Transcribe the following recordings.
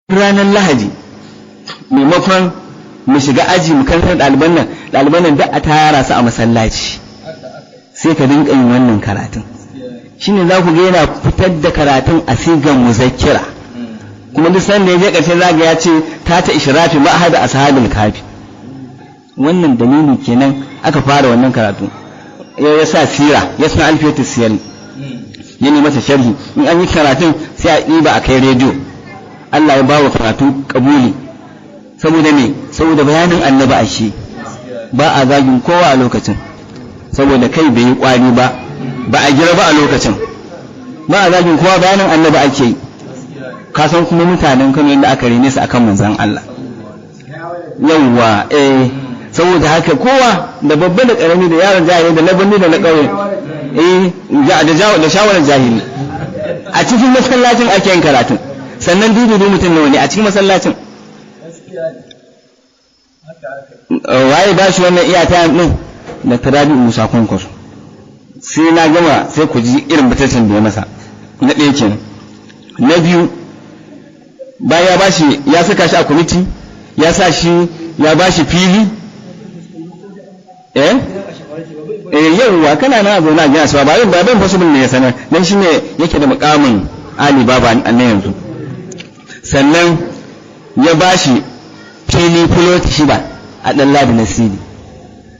ranar Lahadi maimakon mu shiga aji mu kantar ɗaliban nan da a tara su a masallaci sai ka dinga yin wannan karatun shine za ku ga yana fitar da karatun a sigan muzakkira kuma duk sanda ya je ƙarshe zaga ya ce ta ishrafi ma'ahad ashabul kafi wannan dalili kenan aka fara wannan karatu ya sa sira ya san alfiyatu siyar ya nemi mata sharhi in an yi karatun sai a ɗiba a kai rediyo Allah ya bawa karatu kabuli saboda me saboda bayanin annabi ashe ba a zagin kowa a lokacin saboda kai bai yi kwari ba a gira ba a lokacin ba a zagin kowa bayanin annabi ake yi ka san kuma mutanen Kano yadda aka rene su akan manzon Allah yawwa saboda haka kowa da babba da karami da yaron jahili da labani da na kauye da shawarar jahili a cikin masallacin ake yin karatun sannan dudu mutum nawa ne a cikin masallacin waye ba shi wannan iyata din da Tarabi Musa Kwankwaso sai na gama sai ku ji irin butacin da ya masa na ɗaya kenan na biyu bayan ya bashi ya saka shi a kwamiti ya sa shi ya bashi fili yawwa kana na zauna a gina shi ba ban possible ne ya sanar dan shine yake da mukamin Ali Baba a yanzu sannan ya bashi fili fuloti shida a ɗan Ladi Nasiri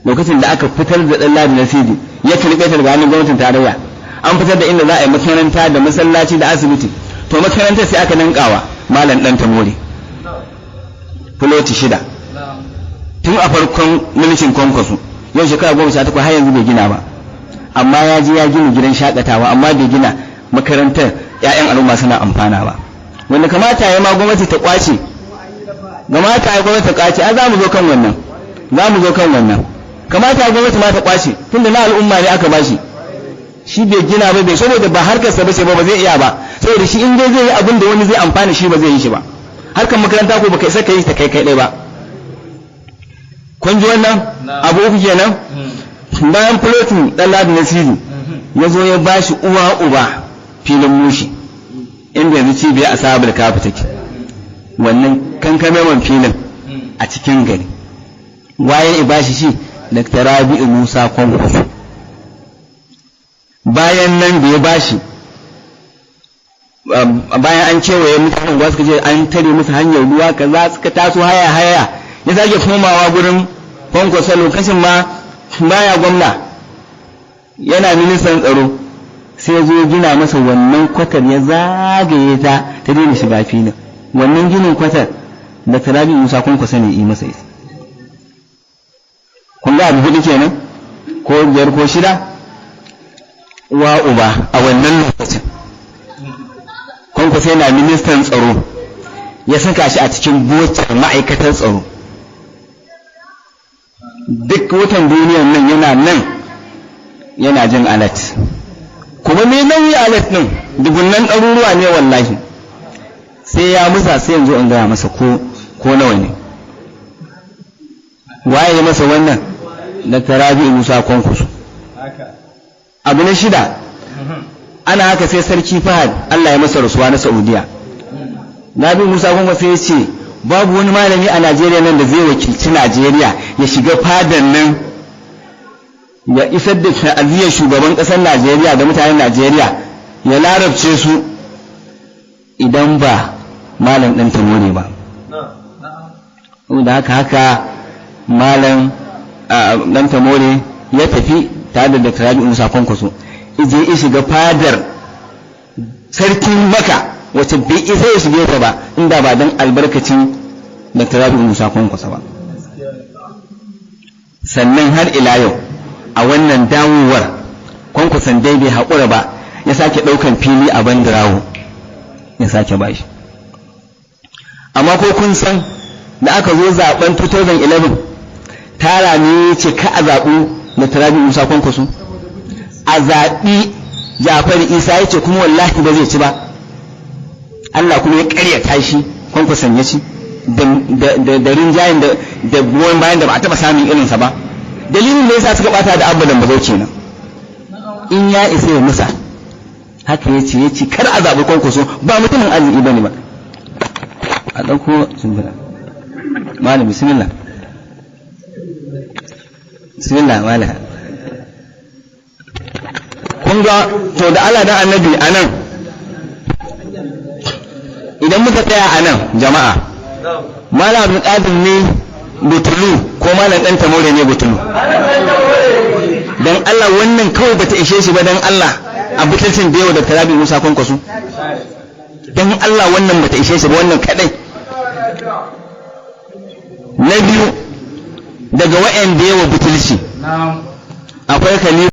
lokacin da aka fitar da ɗan Ladi Nasiri ya karɓe ta daga hannun gwamnatin tarayya an fitar da inda za a yi makaranta da masallaci da asibiti to makarantar sai aka nankawa malam ɗan Tamori fuloti shida tun a farkon mulkin Kwankwaso yau shekara 18 har yanzu bai gina ba amma ya ji ya gina gidan shakatawa amma bai gina makarantar 'ya'yan al'umma suna amfana ba wanda kamata ya ma gwamnati ta kwace kamata ya gwamnati ta kwace za mu zo kan wannan kamata ya gwamnati ma ta kwace tunda na al'umma ne aka bashi shi bai gina ba bai saboda ba harkar sa bace ba zai iya ba saboda shi in dai zai yi abin da wani zai amfana shi ba zai yi shi ba harkar makaranta ko baka isa ka yi ta kai dai ba kun ji wannan abu uku kenan bayan plotin dan Ladi Nasiri ya zo ya bashi uwa uba filin mushi inda yanzu cibiyar ashabul kafi take wannan kankamewan filin a cikin gari waye ya bashi shi Dr. Rabi'u Musa Kwankwaso bayan nan da ya bashi bayan an kewaye mutanen gwa suka je an tare musu hanyar ruwa kaza suka taso haya ya sake komawa gurin Kwankwaso lokacin ma baya gwamna yana ministan tsaro sai ya zo gina masa wannan kwatar ya zagaye ta daina shiga filin wannan ginin kwatar da Tarabi Musa Kwankwaso ne yi masa ita kun ga abu hudu kenan ko biyar ko shida uwa uba a wannan lokacin Kwankwaso yana ministan tsaro ya saka shi a cikin bocar ma'aikatar tsaro duk watan duniyar nan yana jin alat kuma me nauyi alat din dubunnan ɗaruruwa ne wallahi sai ya musa sai yanzu an gaya masa ko nawa ne waye ya masa wannan da Tarabi Musa Kwankwaso abu na shida ana haka sai sarki Fahad Allah ya masa rasuwa na Saudiya Nabi Musa Kwankwaso ya ce babu wani malami a Najeriya nan da zai wakilci Najeriya ya shiga fadan nan ya isar da ta'aziyar shugaban ƙasar Najeriya da mutanen Najeriya ya larabce su idan ba malam ɗan Tamori ba da haka malam ɗan Tamori ya tafi tare da Dr. Rabi'u Musa Kwankwaso ije ya shiga fadar sarkin Makka wacce bai isa ya shige ta ba inda ba don albarkacin Dr. Rabi'u Musa Kwankwaso ba sannan har ila yau a wannan dawowar Kwankwason dai bai haƙura ba ya sake ɗaukan fili a Bandirawo ya sake bashi amma ko kun san da aka zo zaben 2011 tara ne ce ka a zaɓu Dr. Rabi'u Musa Kwankwaso a zaɓi Jafar Isa ya ce kuma wallahi ba zai ci ba Allah kuma ya ƙaryata shi Kwankwason ya ci da rinjayen da goyon bayan da ba a taɓa samun irinsa ba dalilin da yasa suka bata da abadan bazau kenan in ya isa ya musa haka yace kar a zabi Kwankwaso ba mutumin arziki bane ba a ɗauko shimfiɗa malam bismillah malam kun ga to da Allah da annabi anan idan muka tsaya anan jama'a malam Abdul Qadir ne butulu ko malam dan tamore ne butulu dan Allah wannan kawai bata ishe shi ba dan Allah a butulcin da yau da Rabi Musa Kwankwaso dan Allah wannan bata ishe shi ba wannan kadai na biyu daga wa'anda yawa butulci akwai